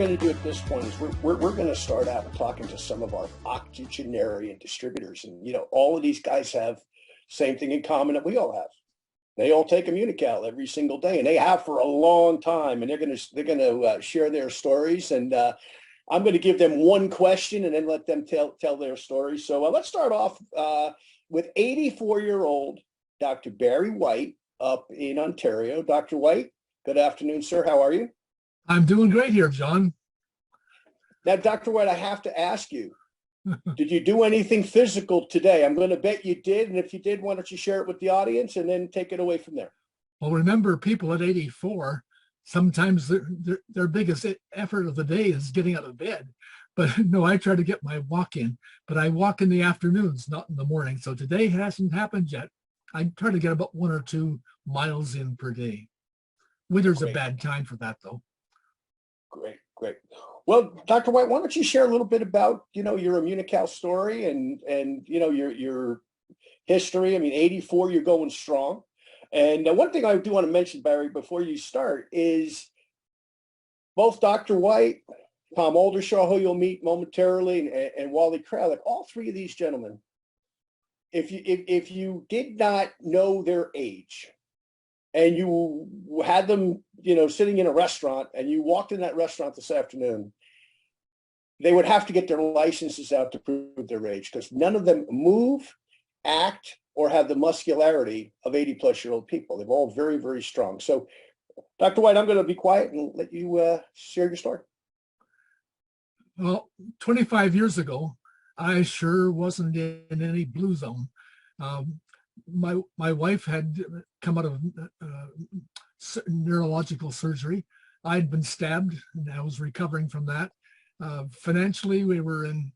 going to do at this point is we're going to start out talking to some of our octogenarian distributors. And, all of these guys have same thing in common that we all have. They all take Immunocal every single day, and they have for a long time. And they're going to share their stories. And I'm going to give them one question and then let them tell their story. So let's start off with 84-year-old Dr. Barry White up in Ontario. Dr. White, good afternoon, sir. How are you? I'm doing great here, John. Now, Dr. White, I have to ask you, did you do anything physical today? I'm going to bet you did. And if you did, why don't you share it with the audience and then take it away from there? Well, remember, people at 84, sometimes their biggest effort of the day is getting out of bed. But no, I try to get my walk in, but I walk in the afternoons, not in the morning. So today hasn't happened yet. I try to get about 1 or 2 miles in per day. Winter's Great. A bad time for that, though. Great. Well, Dr. White, why don't you share a little bit about, your Immunocal story and your history. I mean, 84, you're going strong. And one thing I do want to mention, Barry, before you start is both Dr. White, Tom Oldershaw, who you'll meet momentarily, and Wally Kralik, all three of these gentlemen, if you did not know their age and you had them, sitting in a restaurant and you walked in that restaurant this afternoon, they would have to get their licenses out to prove their age because none of them move, act, or have the muscularity of 80-plus-year-old people. They're all very, very strong. So, Dr. White, I'm going to be quiet and let you share your story. Well, 25 years ago, I sure wasn't in any blue zone. My wife had come out of neurological surgery. I'd been stabbed and I was recovering from that. Financially, we were in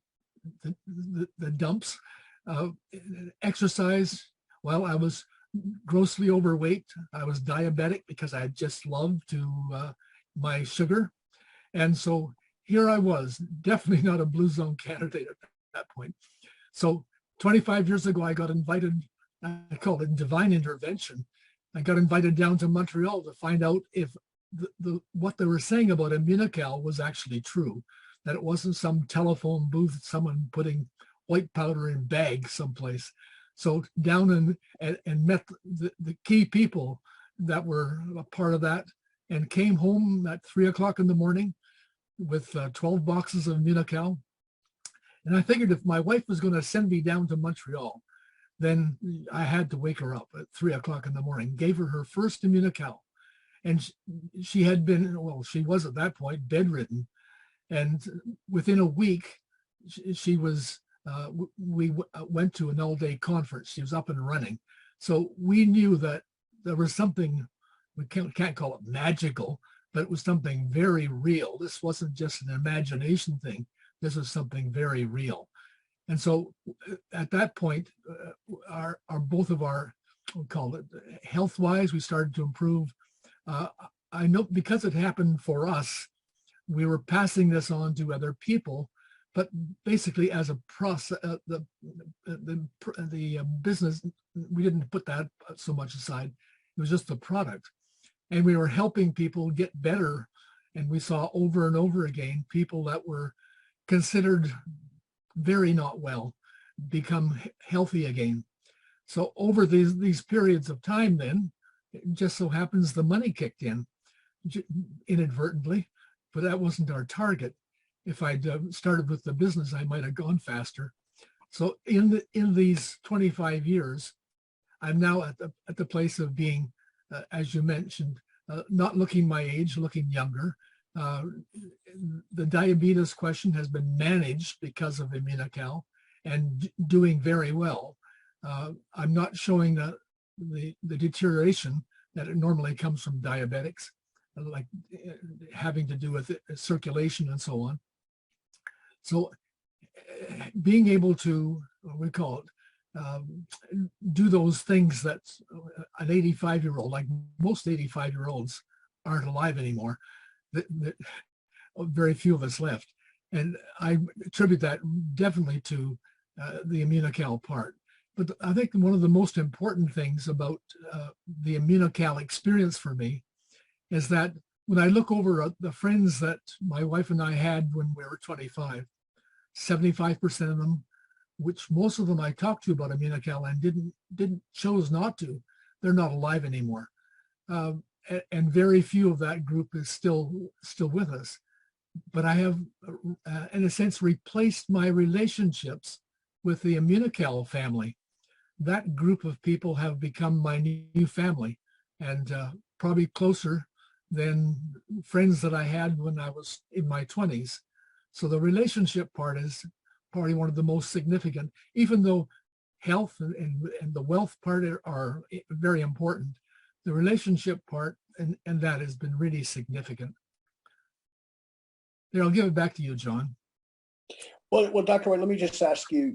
the dumps. Exercise, well, I was grossly overweight. I was diabetic because I just loved my sugar. And so here I was, definitely not a blue zone candidate at that point. So 25 years ago, I got invited, I call it divine intervention. I got invited down to Montreal to find out if what they were saying about Immunocal was actually true, that it wasn't some telephone booth, someone putting white powder in bags someplace. So down and met the key people that were a part of that and came home at 3 o'clock in the morning with 12 boxes of Immunocal. And I figured if my wife was going to send me down to Montreal, then I had to wake her up at 3 o'clock in the morning, gave her first Immunocal. And she had been, well, she was at that point bedridden. And within a week, she was, we went to an all-day conference. She was up and running. So we knew that there was something, we can't call it magical, but it was something very real. This wasn't just an imagination thing. This was something very real. And so at that point, both of our, we'll call it health-wise, we started to improve. I know because it happened for us, we were passing this on to other people, but basically as a process, the business, we didn't put that so much aside. It was just the product. And we were helping people get better. And we saw over and over again, people that were considered very not well become healthy again. So over these periods of time then, it just so happens the money kicked in inadvertently, but that wasn't our target. If I'd started with the business, I might have gone faster. So in these 25 years, I'm now at the place of being, as you mentioned, not looking my age, looking younger. The diabetes question has been managed because of Immunocal and doing very well. I'm not showing the deterioration that it normally comes from diabetics, like having to do with circulation and so on. So being able to, what we call it, do those things that an 85-year-old, like most 85-year-olds aren't alive anymore, very few of us left. And I attribute that definitely to the Immunocal part. But I think one of the most important things about the Immunocal experience for me is that when I look over the friends that my wife and I had when we were 25, 75% of them, which most of them I talked to about Immunocal and didn't chose not to, they're not alive anymore. And very few of that group is still with us. But I have, in a sense, replaced my relationships with the Immunocal family. That group of people have become my new family, and probably closer than friends that I had when I was in my 20s. So the relationship part is probably one of the most significant, even though health and the wealth part are very important. The relationship part and that has been really significant. There, I'll give it back to you, John. Well, Dr. White, let me just ask you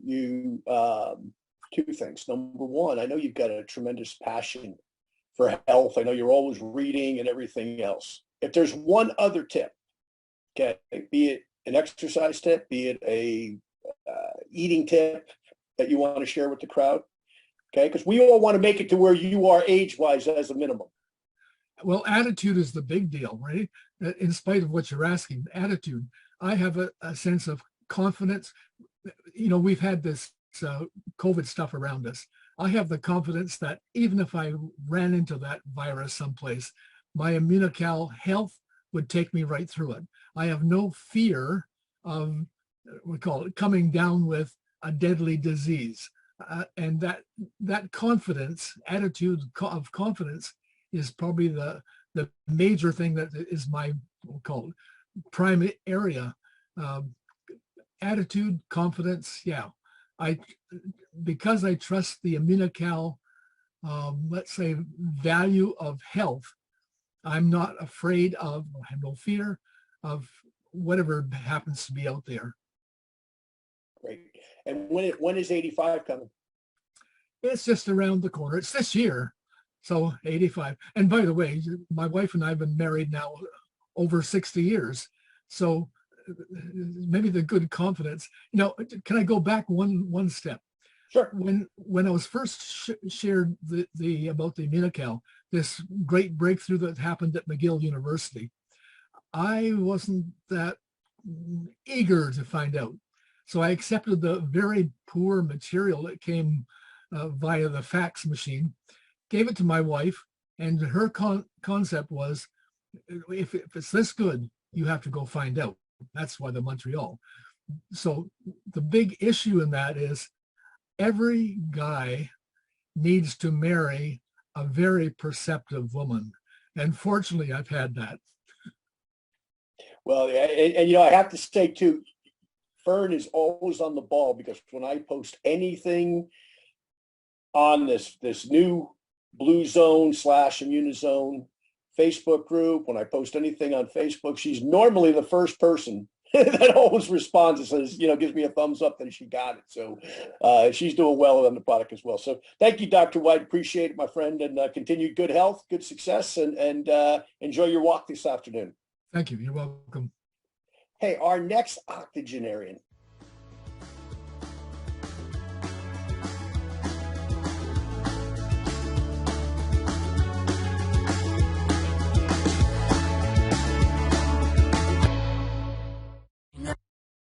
two things. Number one, I know you've got a tremendous passion for health. I know you're always reading and everything else. If there's one other tip, okay, be it an exercise tip, be it a eating tip that you want to share with the crowd, okay, because we all want to make it to where you are age-wise as a minimum. Well, attitude is the big deal, right? In spite of what you're asking, attitude. I have a sense of confidence. You know, we've had this COVID stuff around us. I have the confidence that even if I ran into that virus someplace, my Immunocal health would take me right through it. I have no fear of, we call it, coming down with a deadly disease. And that confidence, attitude of confidence, is probably the major thing that is my, we'll call it, prime area. Attitude, confidence, yeah. Because I trust the Immunocal, let's say, value of health, I'm not afraid of, I have no fear of whatever happens to be out there. Great. And when is 85 coming? It's just around the corner. It's this year. So 85. And by the way, my wife and I have been married now over 60 years. So maybe the good confidence, you know, can I go back one step? Sure. When I was first shared the about the Immunocal, this great breakthrough that happened at McGill University, I wasn't that eager to find out. So I accepted the very poor material that came via the fax machine, gave it to my wife, and her concept was, if it's this good, you have to go find out. That's why the Montreal. So the big issue in that is every guy needs to marry a very perceptive woman. And fortunately, I've had that. Well, and you know, I have to say too, Fern is always on the ball, because when I post anything on this new Blue Zone / Immunizone Facebook group, when I post anything on Facebook, she's normally the first person that always responds and says, you know, gives me a thumbs up that she got it. So she's doing well on the product as well. So thank you, Dr. White. Appreciate it, my friend, and continued good health, good success, and enjoy your walk this afternoon. Thank you. You're welcome. Hey, our next octogenarian